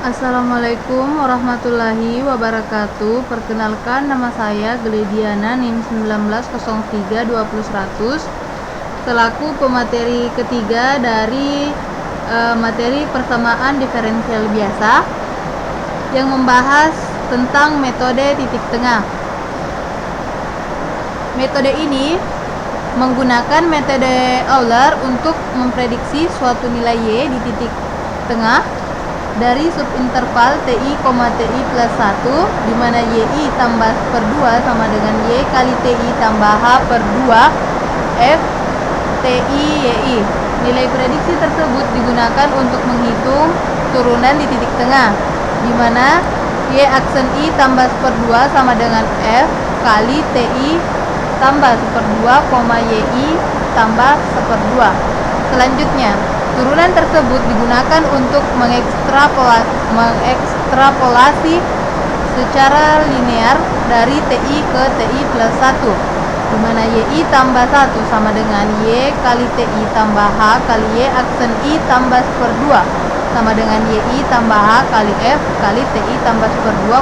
Assalamualaikum warahmatullahi wabarakatuh. Perkenalkan, nama saya Glediana, NIM 1903200100, selaku pemateri ketiga dari materi persamaan diferensial biasa yang membahas tentang metode titik tengah. Metode ini menggunakan metode Euler untuk memprediksi suatu nilai Y di titik tengah dari subinterval TI, TI plus 1, di mana YI tambah per 2 sama dengan Y kali TI tambah H per 2 F TI YI. Nilai prediksi tersebut digunakan untuk menghitung turunan di titik tengah, di mana Y aksen I tambah per 2 sama dengan F kali TI tambah per 2, YI tambah per 2. Selanjutnya, turunan tersebut digunakan untuk mengekstrapolasi secara linear dari TI ke TI plus 1, di mana YI tambah 1 sama dengan Y kali TI tambah H kali Y aksen I tambah per 2 sama dengan YI tambah H kali F kali TI tambah per 2,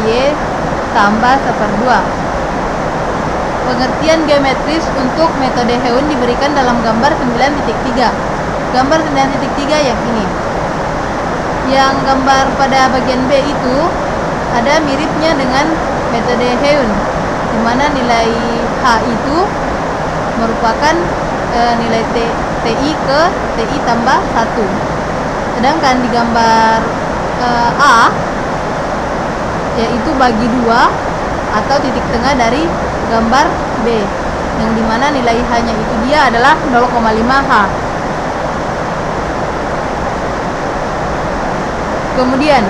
Y tambah per 2. Pengertian geometris untuk metode Heun diberikan dalam gambar 9.3. Gambar 9.3 yang ini. Yang gambar pada bagian B itu ada miripnya dengan metode Heun, di mana nilai H itu merupakan nilai TI ke TI tambah 1. Sedangkan di gambar A, yaitu bagi 2 atau titik tengah dari gambar B, yang dimana nilai H-nya itu dia adalah 0,5 H. Kemudian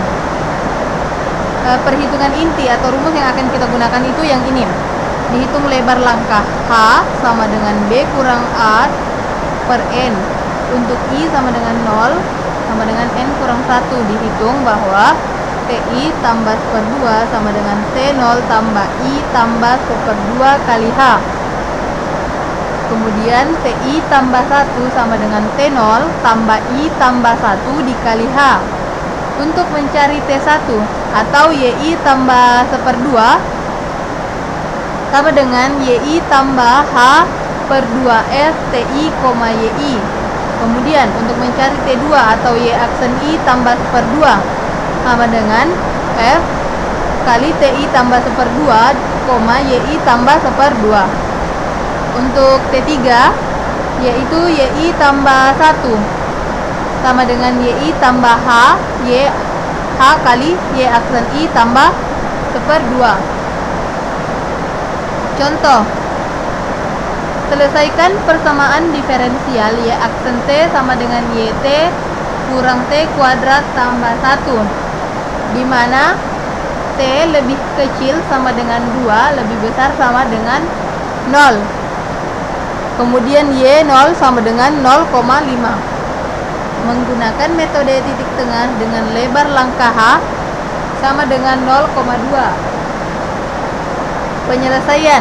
perhitungan inti atau rumus yang akan kita gunakan itu yang ini. Dihitung lebar langkah H sama dengan B kurang A per N. Untuk I sama dengan 0 sama dengan N kurang 1. Dihitung bahwa TI tambah per 2 sama dengan T0 tambah I tambah per 2 kali H. Kemudian TI tambah 1 sama dengan T0 tambah I tambah 1 dikali H. Untuk mencari T1 atau YI tambah per 2 sama dengan YI tambah H per 2F TI, YI. Kemudian untuk mencari T2 atau Y aksen I tambah per 2 sama dengan F kali TI tambah per 2, YI tambah per 2. Untuk T3 yaitu YI tambah 1 sama dengan YI tambah H, H kali Y aksen I tambah per 2. Contoh, selesaikan persamaan diferensial Y aksen T sama dengan YT kurang T kuadrat tambah 1, di mana T lebih kecil sama dengan 2, lebih besar sama dengan 0. Kemudian Y 0 sama dengan 0,5. Menggunakan metode titik tengah dengan lebar langkah H sama dengan 0,2. Penyelesaian.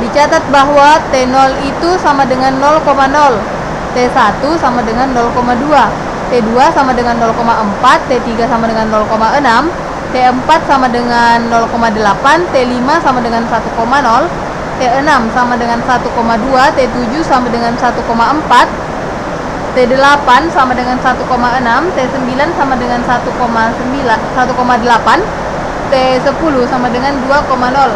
Dicatat bahwa T0 itu sama dengan 0,0, T1 sama dengan 0,2, T2 sama dengan 0,4, T3 sama dengan 0,6, T4 sama dengan 0,8, T5 sama dengan 1,0, T6 sama dengan 1,2, T7 sama dengan 1,4, T8 sama dengan 1,6, T9 sama dengan 1,8, T10 sama dengan 2,0.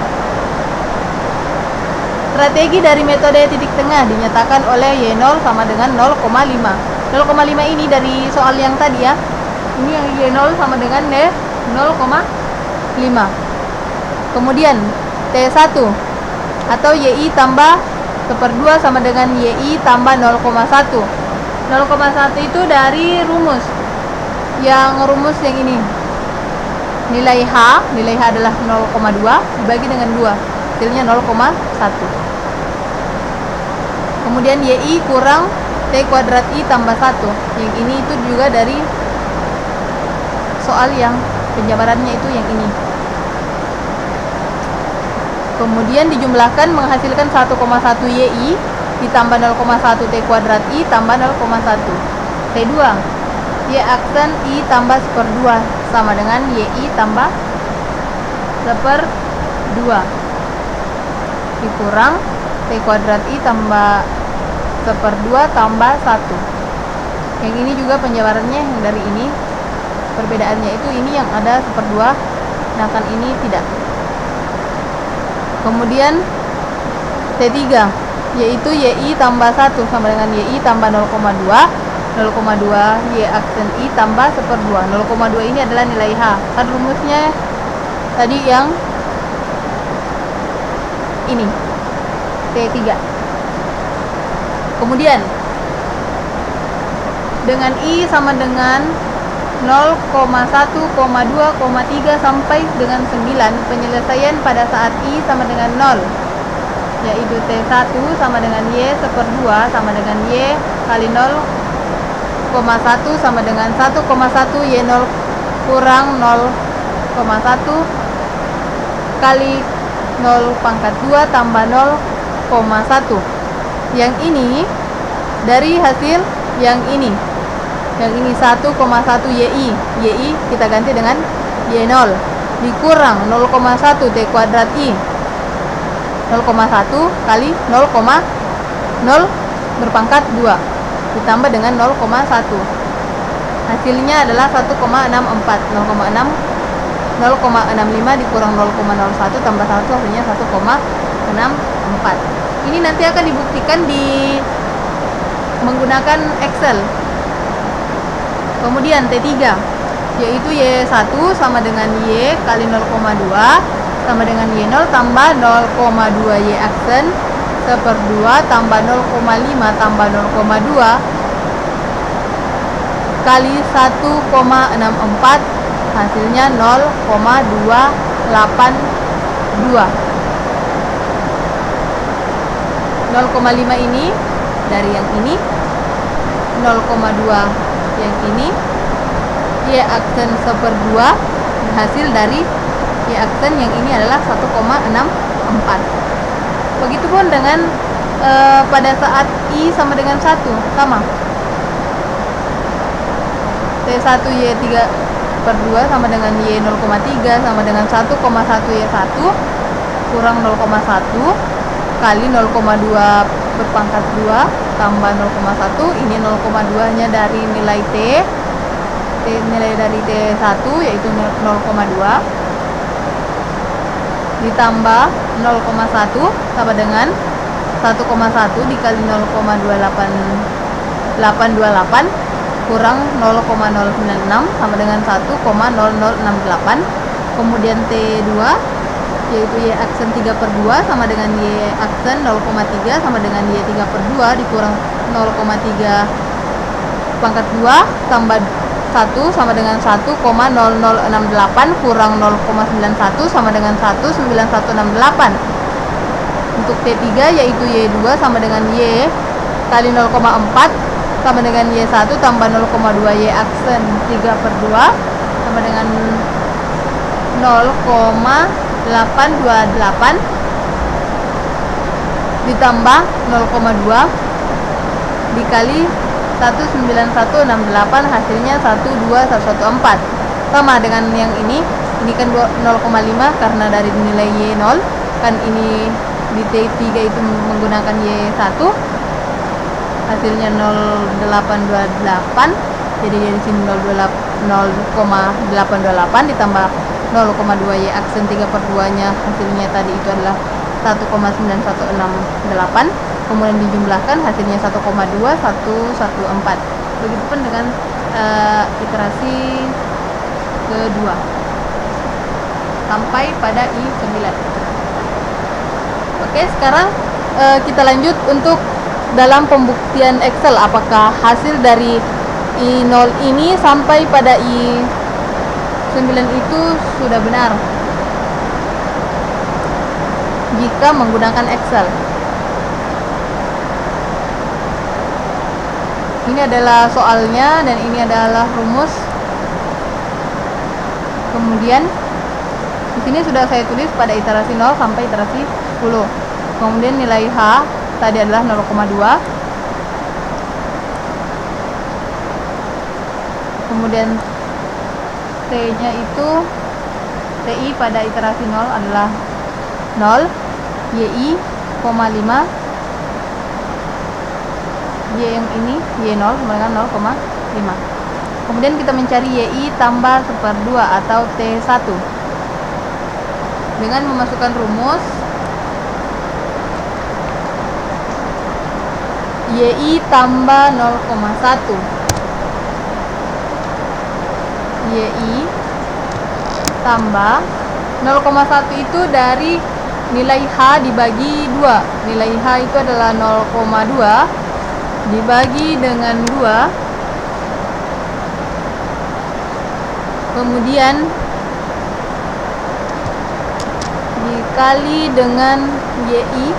Strategi dari metode titik tengah dinyatakan oleh Y0 sama dengan 0,5. 0,5 ini dari soal yang tadi ya. Ini yang Y0 sama dengan 0,5. Kemudian T1 atau YI tambah per 2 sama dengan YI tambah 0,1. 0,1 itu dari rumus. Yang rumus yang ini. Nilai H adalah 0,2 dibagi dengan 2. Hasilnya 0,1. Kemudian YI kurang T kuadrat I tambah 1. Yang ini itu juga dari soal yang penjabarannya itu yang ini. Kemudian dijumlahkan menghasilkan 1,1 YI ditambah 0,1 T kuadrat I tambah 0,1 T2. Y aksen I tambah 1/2 sama dengan YI tambah 1/2 dikurang T kuadrat I tambah 1/2 tambah 1. Yang ini juga penjabarannya yang dari ini. Perbedaannya itu ini yang ada 1/2, sedangkan ini tidak. Kemudian T3 yaitu YI tambah 1 sama dengan YI tambah 0,2 Y aksen I tambah 1/2. 0,2 ini adalah nilai H. Kan rumusnya tadi yang ini T3. Kemudian dengan I sama dengan 0,1,2,3 sampai dengan 9, penyelesaian pada saat I sama dengan 0, yaitu T1 sama dengan Y 1/2 sama dengan Y kali 0,1 sama dengan 1,1 Y0 kurang 0,1 kali 0/2 tambah 0,1. Yang ini dari hasil yang ini 1,1 YI kita ganti dengan Y0 dikurang 0,1 T kuadrat I 0,1 kali 0,0 berpangkat 2 ditambah dengan 0,1. Hasilnya adalah 1,64. 0,65 dikurang 0,01 tambah 1 hasilnya 1,64. Ini nanti akan dibuktikan menggunakan Excel. Kemudian T3 yaitu Y1 sama dengan Y kali 0,2 sama dengan Y0 tambah 0,2 Y aksen 1/2 tambah 0,5 tambah 0,2 kali 1,64 hasilnya 0,282. 0,5 ini dari yang ini, 0,2 yang ini, Y aksen 1/2 hasil dari Y aksen yang ini adalah 1,64. Begitupun dengan pada saat I sama dengan 1, sama T1 Y 3/2 sama dengan Y 0,3 sama dengan 1,1 Y1 kurang 0,1 kali 0,2 berpangkat 2 tambah 0,1. Ini 0,2 nya dari nilai nilai dari T1 yaitu 0,2 ditambah 0,1 sama dengan 1,1 dikali 0,2828 kurang 0,096 sama dengan 1,0068. Kemudian T2 yaitu Y aksen 3/2 sama dengan Y aksen 0,3 sama dengan Y 3/2 dikurang 0,3 pangkat 2 tambah 1 sama dengan 1,0068 kurang 0,91 sama dengan 1,9168. Untuk T3 yaitu Y2 sama dengan Y kali 0,4 sama dengan Y1 tambah 0,2 Y aksen 3/2 sama dengan 0,828 ditambah 0,2 dikali 1,9168 hasilnya 1,2114 sama dengan yang ini kan 0,5 karena dari nilai Y0 kan ini di T3 itu menggunakan Y1 hasilnya 0,828 jadi dari sini 0,828 ditambah 0,2 Y aksen 3/2 nya hasilnya tadi itu adalah 1,9168. Kemudian dijumlahkan hasilnya 1,2114. Begitupun dengan iterasi kedua sampai pada I9. Oke, sekarang kita lanjut untuk dalam pembuktian Excel apakah hasil dari I0 ini sampai pada I9 itu sudah benar jika menggunakan Excel. Ini adalah soalnya dan ini adalah rumus. Kemudian di sini sudah saya tulis pada iterasi 0 sampai iterasi 10. Kemudian nilai H tadi adalah 0,2. Kemudian T-nya itu TI pada iterasi 0 adalah 0, YI, 5, Y yang ini, Y0 sama dengan 0,5. Kemudian kita mencari YI tambah 1/2 atau T1 dengan memasukkan rumus YI tambah 0,1. YI tambah 0,1 itu dari nilai H dibagi 2. Nilai H itu adalah 0,2 dibagi dengan 2. Kemudian dikali dengan YI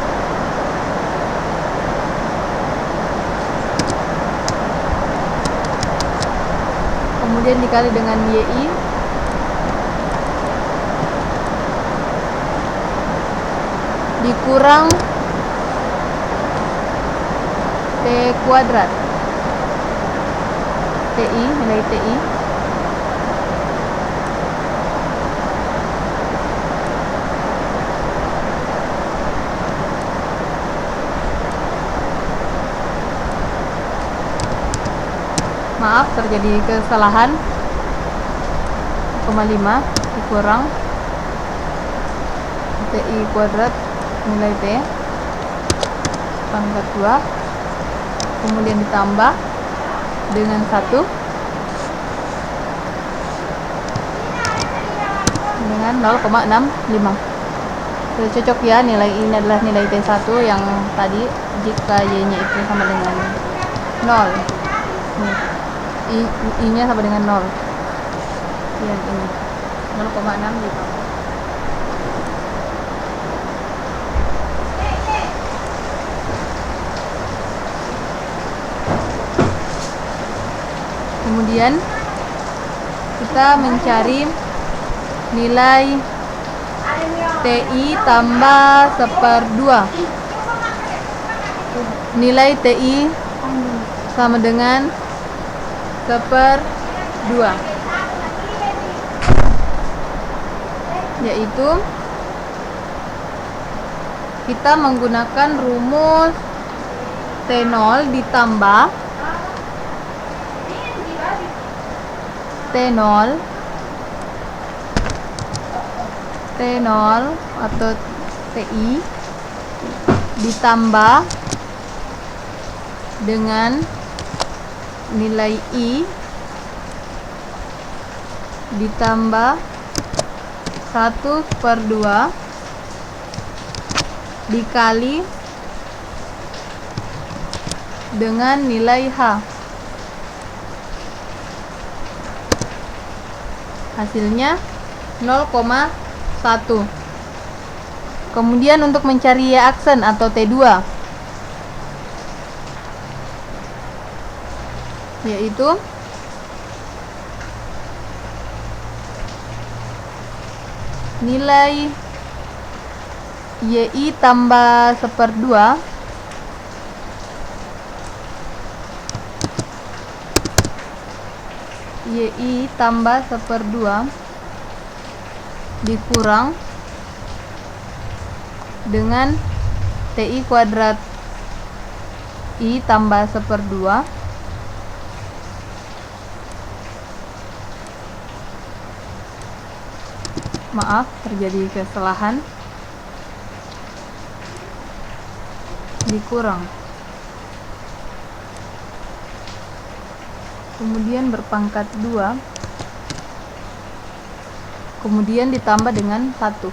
kemudian dikali dengan YI dikurang T kuadrat TI, nilai TI maaf terjadi kesalahan 0,5 dikurang TI kuadrat nilai T pangkat 2 kemudian ditambah dengan 1 dengan 0,65. Sudah cocok ya, nilai ini adalah nilai T1 yang tadi jika Y nya itu sama dengan 0 I nya sama dengan 0 yang ini 0,65. Kemudian kita mencari nilai TI tambah 1/2. Nilai TI sama dengan 1/2, yaitu kita menggunakan rumus T0 ditambah T0 atau TI ditambah dengan nilai I ditambah 1/2 dikali dengan nilai H. Hasilnya 0,1. Kemudian untuk mencari Y aksen atau T2 yaitu nilai YI tambah 1/2 YI tambah 1/2 dikurang dengan TI kuadrat I tambah 1/2 maaf terjadi kesalahan dikurang kemudian berpangkat 2 kemudian ditambah dengan 1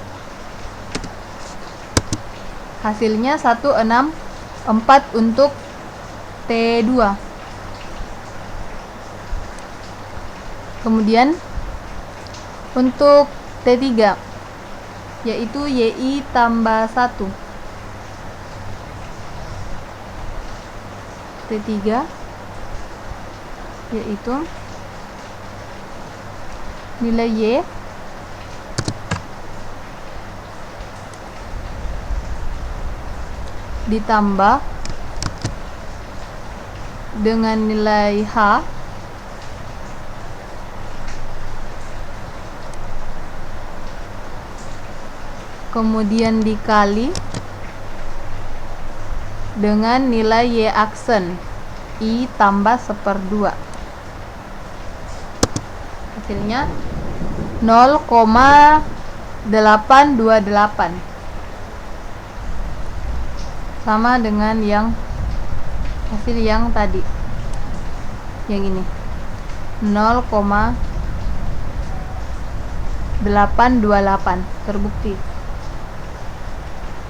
hasilnya 164 untuk T2. Kemudian untuk T3 yaitu YI tambah 1. T3 yaitu nilai Y ditambah dengan nilai H kemudian dikali dengan nilai Y aksen I tambah 1/2. Hasilnya 0,828 sama dengan yang hasil yang tadi, yang ini 0,828 terbukti.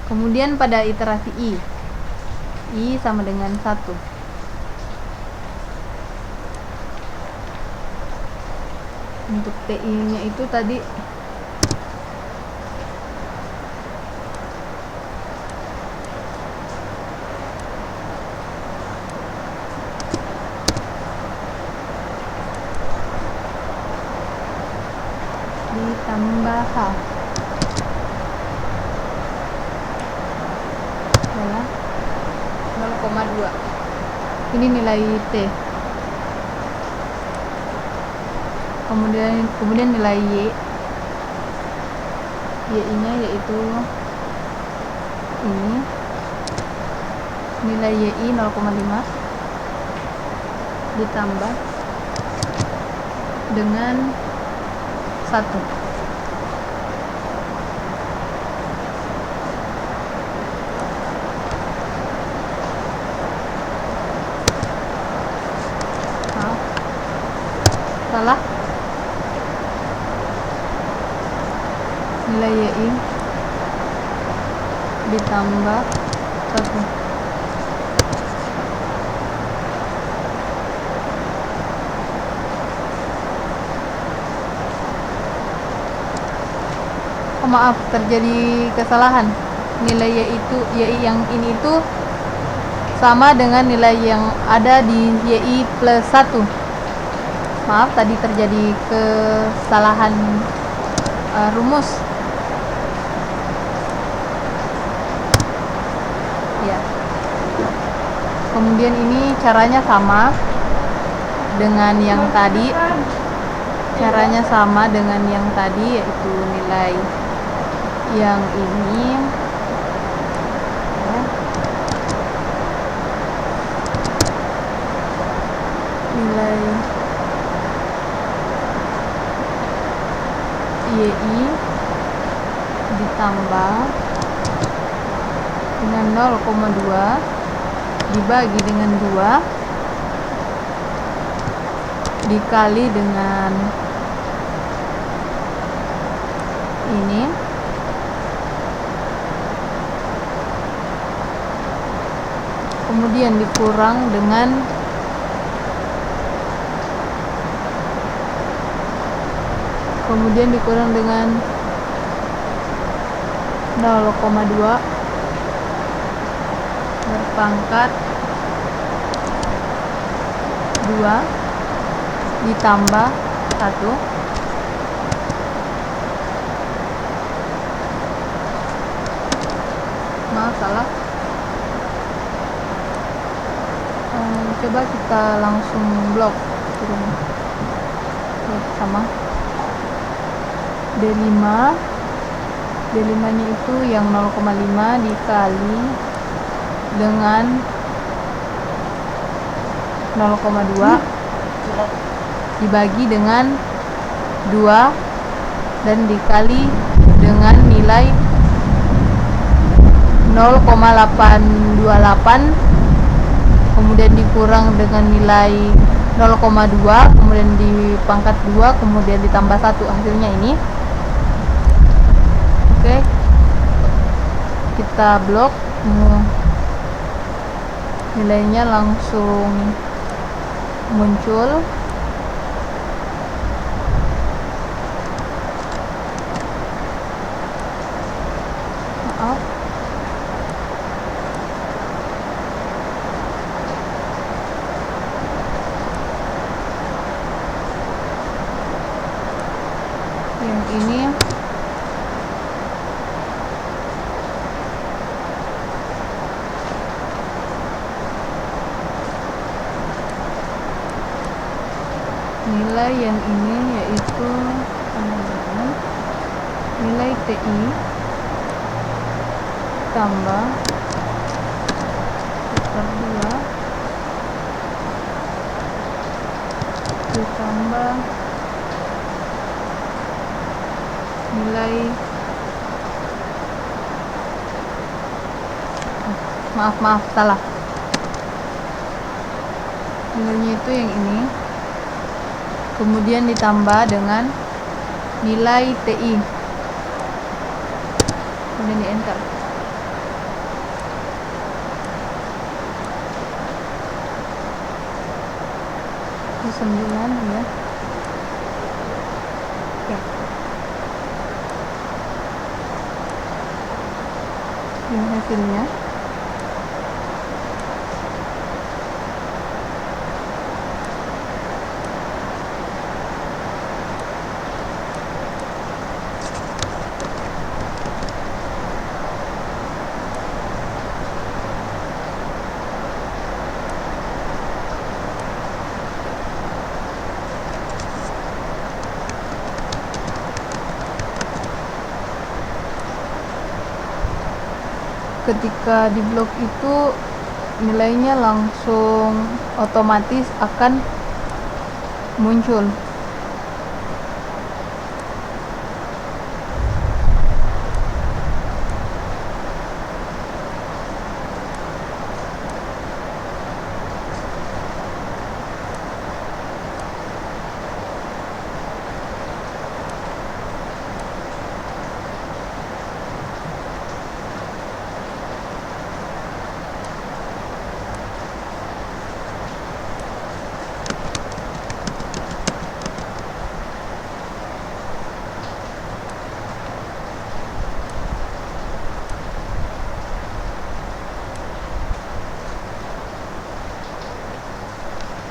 Kemudian pada iterasi I sama dengan 1. Untuk TI nya itu tadi ditambah H adalah 0,2. Ini nilai T. Kemudian nilai Y nya yaitu ini, nilai YI 0,5 ditambah dengan 1. Salah. Nilai YI ditambah 1. Maaf, terjadi kesalahan. Nilai YI yang ini itu sama dengan nilai yang ada di YI plus 1. Maaf, tadi terjadi kesalahan rumus. Ya. Kemudian ini caranya sama dengan yang tadi. Caranya sama dengan yang tadi, yaitu nilai yang ini ya. Nilai YI ditambah dengan 0,2 dibagi dengan 2 dikali dengan ini kemudian dikurang dengan dikurang dengan 0,2 berpangkat 2 ditambah 1 maaf salah. Coba kita langsung blok sama D5 nya itu yang 0,5 dikali dengan 0,2 dibagi dengan 2 dan dikali dengan nilai 0,828 kemudian dikurang dengan nilai 0,2 kemudian dipangkat 2 kemudian ditambah 1, hasilnya ini. Oke, kita blok, nilainya langsung muncul. Maaf. Yang ini nilai yang ini yaitu nilai TI ditambah per 2 ditambah nilai maaf salah, nilainya itu yang ini, kemudian ditambah dengan nilai TI, kemudian di enter. Itu 9 ya. Oke. Ini hasilnya. Ketika di blok itu nilainya langsung otomatis akan muncul.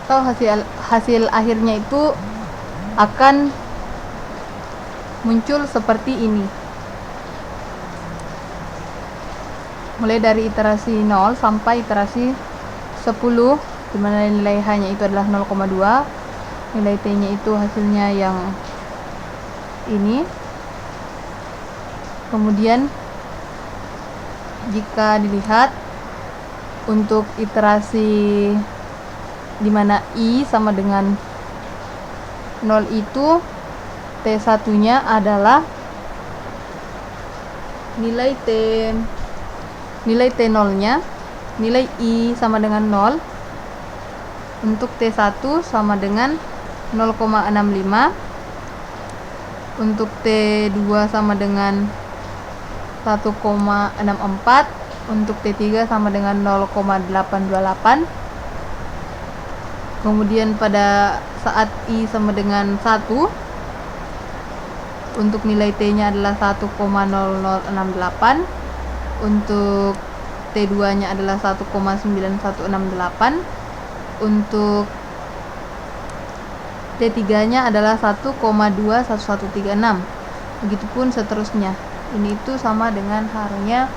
Atau hasil akhirnya itu akan muncul seperti ini, mulai dari iterasi 0 sampai iterasi 10, dimana nilai H nya itu adalah 0,2, nilai T nya itu hasilnya yang ini. Kemudian jika dilihat untuk iterasi dimana I sama dengan 0 itu T1 nya adalah nilai T0 nya, nilai I sama dengan 0, untuk T1 sama dengan 0,65, untuk T2 sama dengan 1,64, untuk T3 sama dengan 0,828. Kemudian pada saat I sama dengan 1, untuk nilai T nya adalah 1,0068, untuk T2 nya adalah 1,9168, untuk T3 nya adalah 1,21136, begitupun seterusnya. Ini itu sama dengan halnya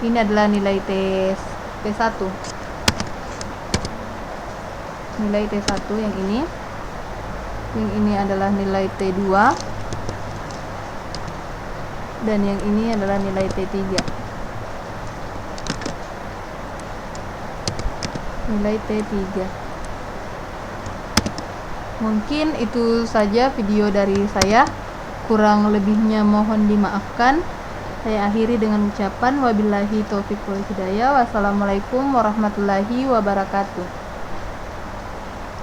ini adalah nilai T1, nilai T1 yang ini adalah nilai T2, dan yang ini adalah nilai T3, nilai T3. Mungkin itu saja video dari saya, kurang lebihnya mohon dimaafkan. Saya akhiri dengan ucapan wabillahi taufiq wal hidayah. Wassalamualaikum warahmatullahi wabarakatuh.